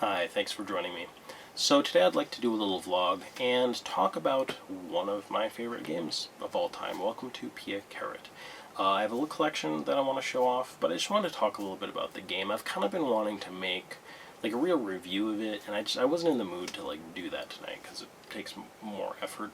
Hi, thanks for joining me. So today I'd like to do a little vlog and talk about one of my favorite games of all time. Welcome to Pia Carrot. I have a little collection that I want to show off, but I just wanted to talk a little bit about the game. I've kind of been wanting to make like a real review of it, and I wasn't in the mood to like do that tonight because it takes more effort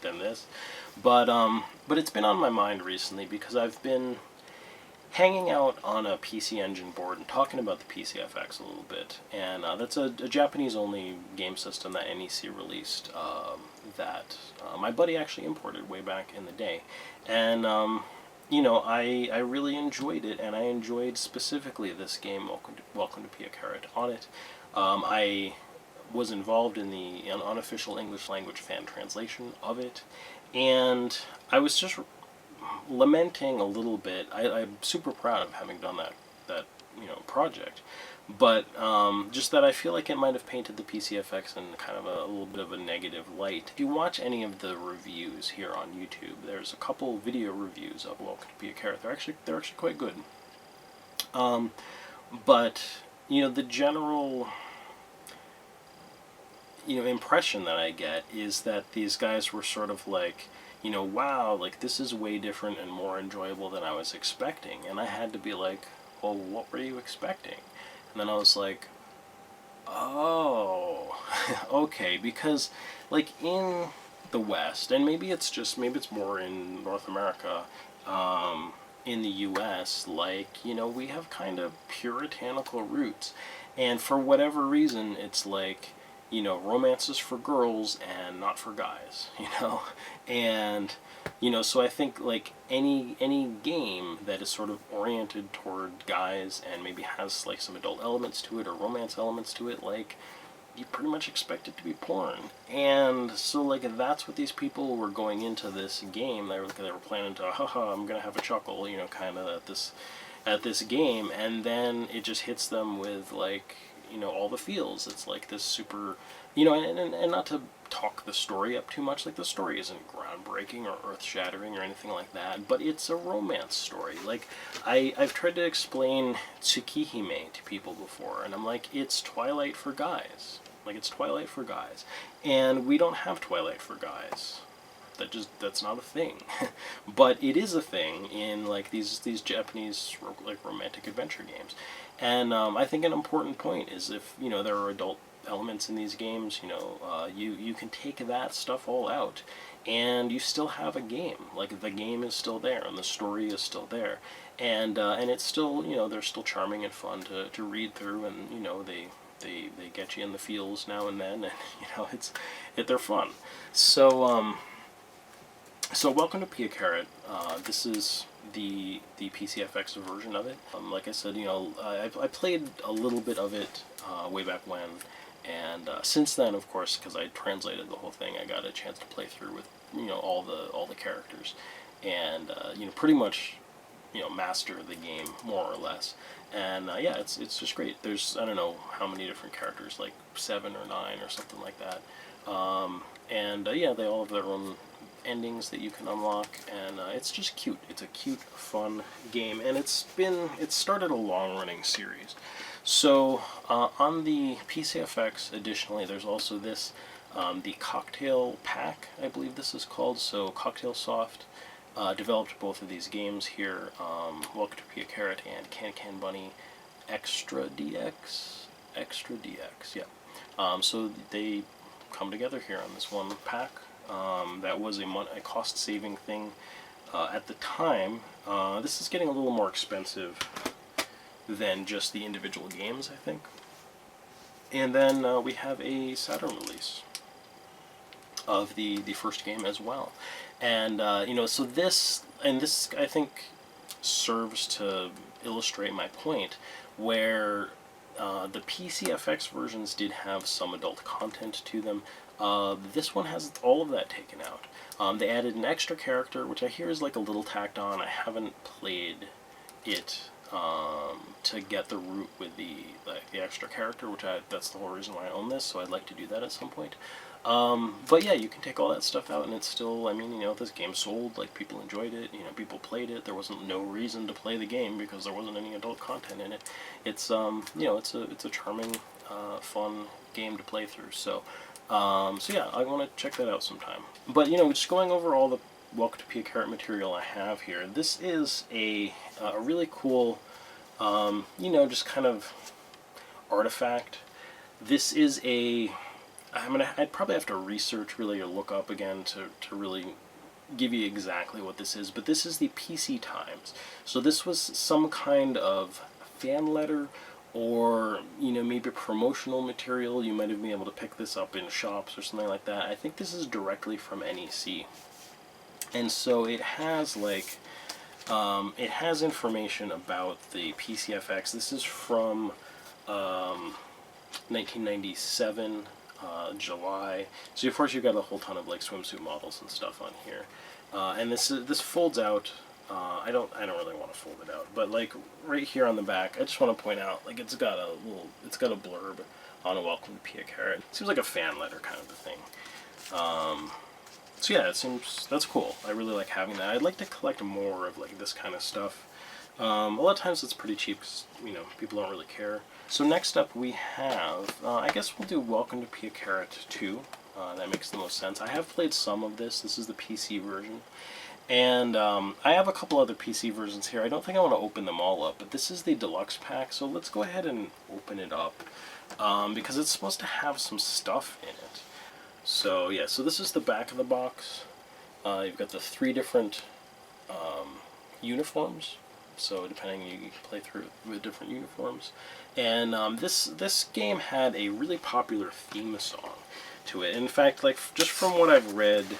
than this. But it's been on my mind recently because I've been hanging out on a PC Engine board and talking about the PCFX a little bit, and that's a Japanese-only game system that NEC released that my buddy actually imported way back in the day, and you know, I really enjoyed it, and I enjoyed specifically this game, Welcome to Pia Carrot, on it. I was involved in the unofficial English language fan translation of it, and I was just lamenting a little bit. I'm super proud of having done that project, but just that I feel like it might have painted the PCFX in kind of a little bit of a negative light. If you watch any of the reviews here on YouTube, there's a couple video reviews of Welcome to Pia Carrot. They're actually quite good. But the general impression that I get is that these guys were sort of like, wow, like this is way different and more enjoyable than I was expecting. And I had to be like, well, what were you expecting? And then I was like, oh, okay, because like in the West, and maybe it's more in North America, in the US, like, we have kind of puritanical roots. And for whatever reason, it's like, romance is for girls and not for guys, and, so I think, like, any game that is sort of oriented toward guys and maybe has, like, some adult elements to it or romance elements to it, like, you pretty much expect it to be porn. And so, like, that's what these people were going into this game. They were planning to, haha, I'm gonna have a chuckle, kind of at this game, and then it just hits them with, like, all the feels. It's like this super, and not to talk the story up too much, like the story isn't groundbreaking or earth-shattering or anything like that, but it's a romance story. Like, I've tried to explain Tsukihime to people before, and I'm like, it's Twilight for guys. Like, it's Twilight for guys. And we don't have Twilight for guys. That's not a thing. But it is a thing in, like, these Japanese, like, romantic adventure games. And I think an important point is if, there are adult elements in these games, you can take that stuff all out and you still have a game. Like, the game is still there and the story is still there. And it's still, they're still charming and fun to read through, and, they get you in the feels now and then, and, they're fun. So Welcome to Pia Carrot. This is the PCFX version of it. Like I said, I played a little bit of it way back when, and since then, of course, because I translated the whole thing, I got a chance to play through with all the characters, and pretty much master the game more or less. And yeah, it's just great. There's, I don't know how many different characters, like 7 or 9 or something like that. And yeah, they all have their own endings that you can unlock, and it's just cute. It's a cute, fun game, and it started a long-running series. So on the PCFX, additionally, there's also this, the Cocktail Pack, I believe this is called. So Cocktail Soft developed both of these games here, Welcome to Pia Carrot and Can Bunny Extra DX, yeah. So they come together here on this one pack. That was a cost-saving thing at the time. This is getting a little more expensive than just the individual games, I think. And then we have a Saturn release of the first game as well. And so this I think serves to illustrate my point, where the PCFX versions did have some adult content to them. This one has all of that taken out. They added an extra character, which I hear is like a little tacked on. I haven't played it to get the route with the extra character, that's the whole reason why I own this, so I'd like to do that at some point. But yeah, you can take all that stuff out, and it's still, I mean, this game sold, like, people enjoyed it, people played it. There wasn't no reason to play the game because there wasn't any adult content in it. It's, it's a charming fun game to play through. So, so yeah, I want to check that out sometime. But you know, just going over all the Welcome to Pia Carrot material I have here. This is a really cool, you know, just kind of artifact. This is a I'd probably have to research really or look up again to really give you exactly what this is, but this is the PC Times. So this was some kind of fan letter, or you know, maybe promotional material. You might have been able to pick this up in shops or something like that. I think this is directly from NEC, and so it has like it has information about the PCFX. This is from 1997. July. So of course you've got a whole ton of like swimsuit models and stuff on here, and this folds out. I don't really want to fold it out, but like right here on the back, I just want to point out like it's got a blurb on a Welcome to Pia Carrot. It seems like a fan letter kind of a thing. So yeah, that's cool. I really like having that. I'd like to collect more of like this kind of stuff. A lot of times it's pretty cheap because, you know, people don't really care. So next up we have, I guess we'll do Welcome to Pia Carrot 2. That makes the most sense. I have played some of this. This is the PC version. And I have a couple other PC versions here. I don't think I want to open them all up, but this is the Deluxe Pack, so let's go ahead and open it up, because it's supposed to have some stuff in it. So yeah, so this is the back of the box. You've got the 3 different uniforms. So depending, you can play through with different uniforms. And this game had a really popular theme song to it. In fact, like just from what I've read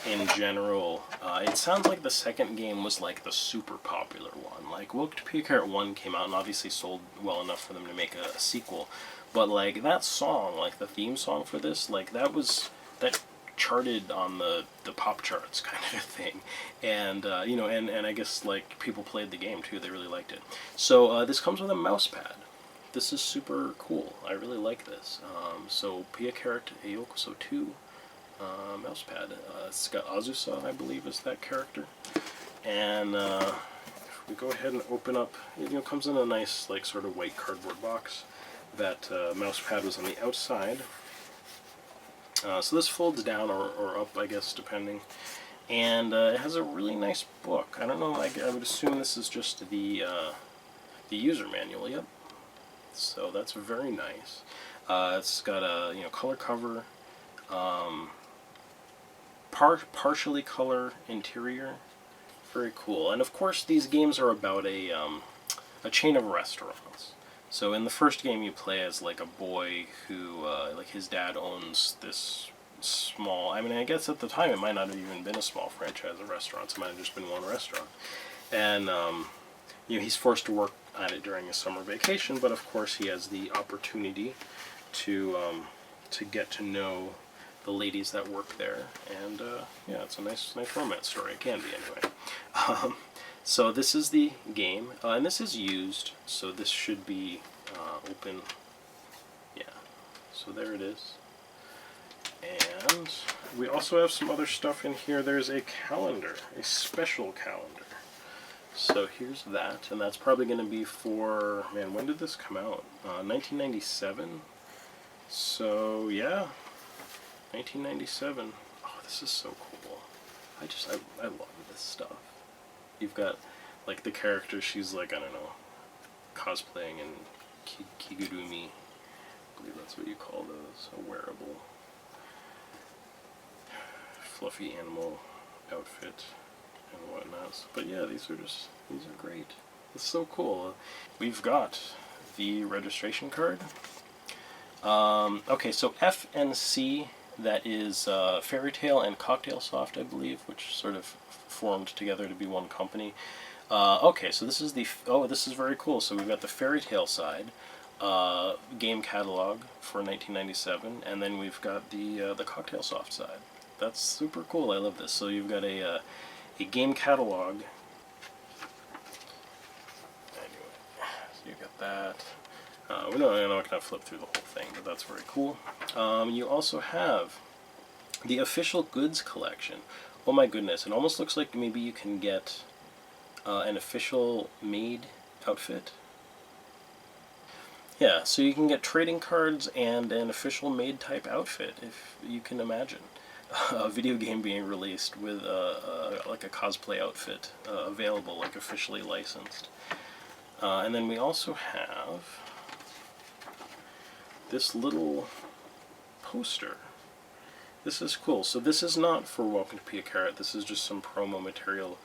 in general, it sounds like the second game was like the super popular one. Like Welcome to Pia Carrot 1 came out and obviously sold well enough for them to make a sequel. But like that song, like the theme song for this, like that charted on the pop charts kind of a thing, and you know, and I guess like people played the game too. They really liked it. So this comes with a mouse pad. This is super cool. I really like this. So Pia Carrotへようこそ 2 mouse pad. It's got Azusa, I believe, is that character. And if we go ahead and open up, you know, it comes in a nice like sort of white cardboard box. That mouse pad was on the outside. So this folds down or up, I guess, depending. And it has a really nice book. I don't know, I would assume this is just the user manual. Yep. So that's very nice. It's got a color cover, partially color interior. Very cool. And of course, these games are about a chain of restaurants. So in the first game you play as like a boy who, like his dad owns this small, I mean I guess at the time it might not have even been a small franchise of restaurants, it might have just been one restaurant. And you know, he's forced to work at it during his summer vacation, but of course he has the opportunity to get to know the ladies that work there. And yeah, it's a nice romance story, it can be anyway. So this is the game, and this is used, so this should be open. Yeah, so there it is. And we also have some other stuff in here. There's a calendar, a special calendar. So here's that, and that's probably going to be for, man, when did this come out? 1997? So yeah, 1997. Oh, this is so cool. I love this stuff. You've got, like, the character, she's like, I don't know, cosplaying in kigurumi. I believe that's what you call those, a wearable, fluffy animal outfit and whatnot. But yeah, these are great. It's so cool. We've got the registration card. Okay, so FNC, that is Fairy Tale and Cocktail Soft, I believe, which sort of formed together to be one company. Okay, so this is this is very cool. So we've got the Fairy Tale side, game catalog for 1997, and then we've got the Cocktail Soft side. That's super cool. I love this. So you've got a game catalog. Anyway, so you got that. No, I'm not going to flip through the whole thing, but that's very cool. You also have the official goods collection. Oh my goodness, it almost looks like maybe you can get an official made outfit. Yeah, so you can get trading cards and an official made type outfit, if you can imagine. A video game being released with like a cosplay outfit available, like officially licensed. And then we also have this little poster. This is cool. So this is not for Welcome to Pia Carrot. This is just some promo material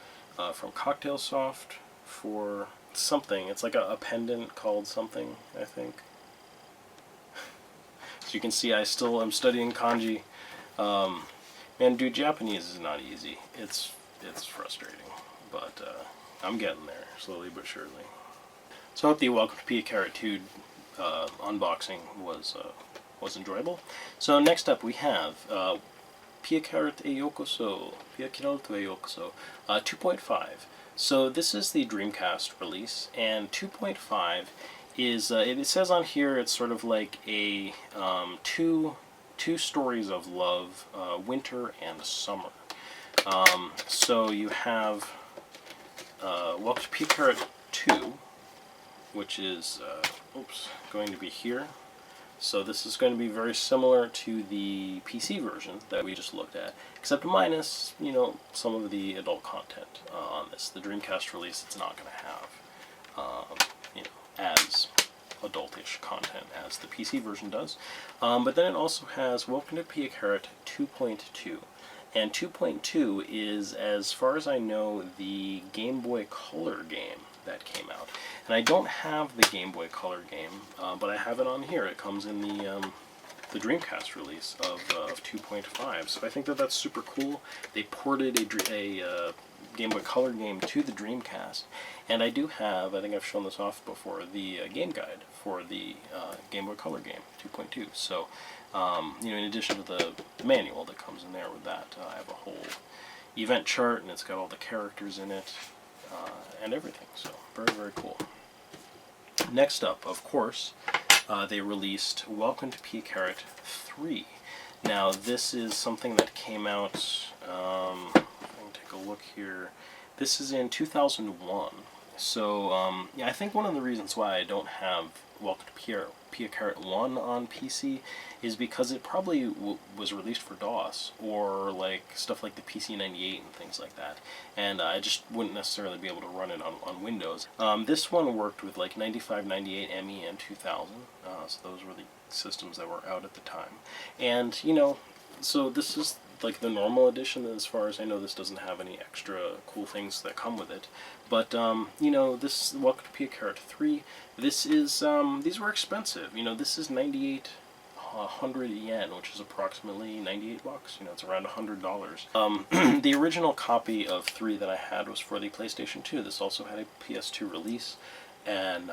from Cocktail Soft for something. It's like a pendant called something, I think. So you can see I still am studying kanji. Man, dude, Japanese is not easy. It's frustrating, but I'm getting there, slowly but surely. So I hope the Welcome to Pia Carrot 2 unboxing was enjoyable. So next up we have Pia Carrot he yoうこそ, Pia Carrot he yoうこそ, 2.5. So this is the Dreamcast release, and 2.5 is, it says on here it's sort of like a two stories of love, winter and summer. So you have Welcome to Pia Carrot 2, which is going to be here. So this is going to be very similar to the PC version that we just looked at, except minus, you know, some of the adult content on this. The Dreamcast release, it's not going to have, you know, as adultish content as the PC version does. But then it also has Welcome to Pia Carrot 2.2. And 2.2 is, as far as I know, the Game Boy Color game that came out. And I don't have the Game Boy Color game, but I have it on here. It comes in the Dreamcast release of 2.5. So I think that that's super cool. They ported a Game Boy Color game to the Dreamcast. And I do have, I think I've shown this off before, the game guide for the Game Boy Color game 2.2. So, you know, in addition to the manual that comes in there with that, I have a whole event chart, and it's got all the characters in it and everything. So, very, very cool. Next up, of course, they released Welcome to Pia Carrot 3. Now, this is something that came out, I can take a look here. This is in 2001. So, yeah, I think one of the reasons why I don't have Welcome to Pia Carrot 1 on PC is because it probably was released for DOS, or like stuff like the PC-98 and things like that, and I just wouldn't necessarily be able to run it on Windows. This one worked with like 95, 98, ME, and 2000, so those were the systems that were out at the time. And, you know, so this is like the normal edition. As far as I know, this doesn't have any extra cool things that come with it. But, you know, this Welcome to Pia Carrot 3, this is, these were expensive. You know, this is 9,800 yen, which is approximately 98 bucks. You know, it's around $100. The original copy of 3 that I had was for the PlayStation 2. This also had a PS2 release. And,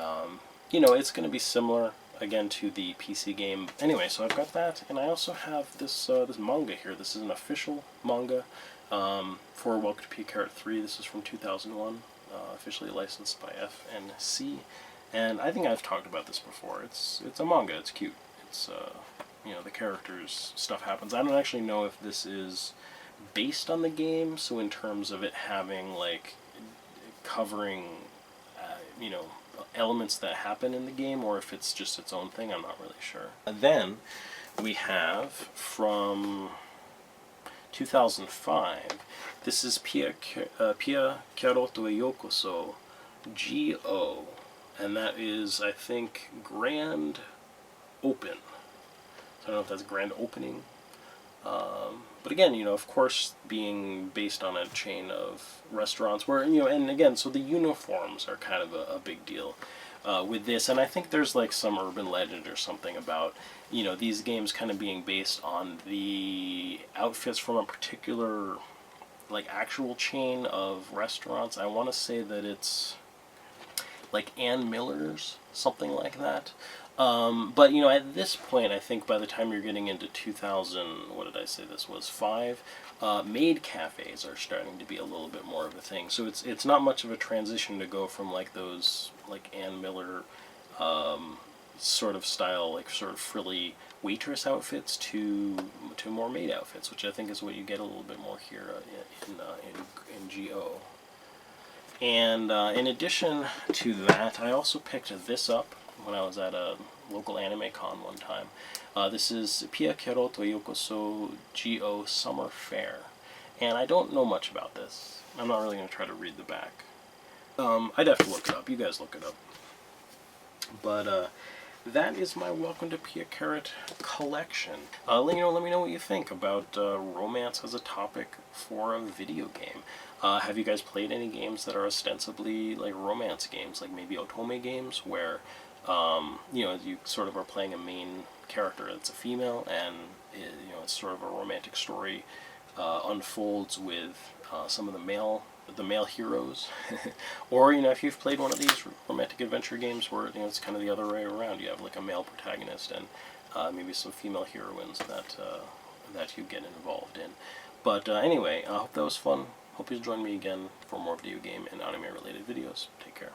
you know, it's going to be similar, again, to the PC game. Anyway, so I've got that, and I also have this this manga here. This is an official manga for Welcome to Pia Carrot 3. This is from 2001, officially licensed by FNC, and I think I've talked about this before. It's a manga. It's cute. It's you know, the characters, stuff happens. I don't actually know if this is based on the game, so in terms of it having like covering you know, elements that happen in the game, or if it's just its own thing, I'm not really sure. And then we have from 2005, this is Pia Carrot he yoうこそ GO, and that is, I think, Grand Open. So I don't know if that's Grand Opening. But again, you know, of course, being based on a chain of restaurants where, you know, and again, so the uniforms are kind of a big deal with this. And I think there's like some urban legend or something about, you know, these games kind of being based on the outfits from a particular, like, actual chain of restaurants. I want to say that it's like Ann Miller's, something like that. But, you know, at this point, I think by the time you're getting into 2000, what did I say this was, 5, maid cafes are starting to be a little bit more of a thing. So it's not much of a transition to go from, like, those, like, Ann Miller sort of style, like, sort of frilly waitress outfits to more maid outfits, which I think is what you get a little bit more here in GO. And in addition to that, I also picked this up, when I was at a local anime con one time. This is Pia CarrotへようこそGo Summer Fair. And I don't know much about this. I'm not really going to try to read the back. I'd have to look it up. You guys look it up. But that is my Welcome to Pia Carrot collection. Let me know what you think about romance as a topic for a video game. Have you guys played any games that are ostensibly like romance games, like maybe otome games, where you sort of are playing a main character that's a female, and it's sort of a romantic story unfolds with some of the male heroes, or if you've played one of these romantic adventure games where it's kind of the other way around. You have like a male protagonist and maybe some female heroines that you get involved in. But anyway, I hope that was fun. Hope you'll join me again for more video game and anime related videos. Take care.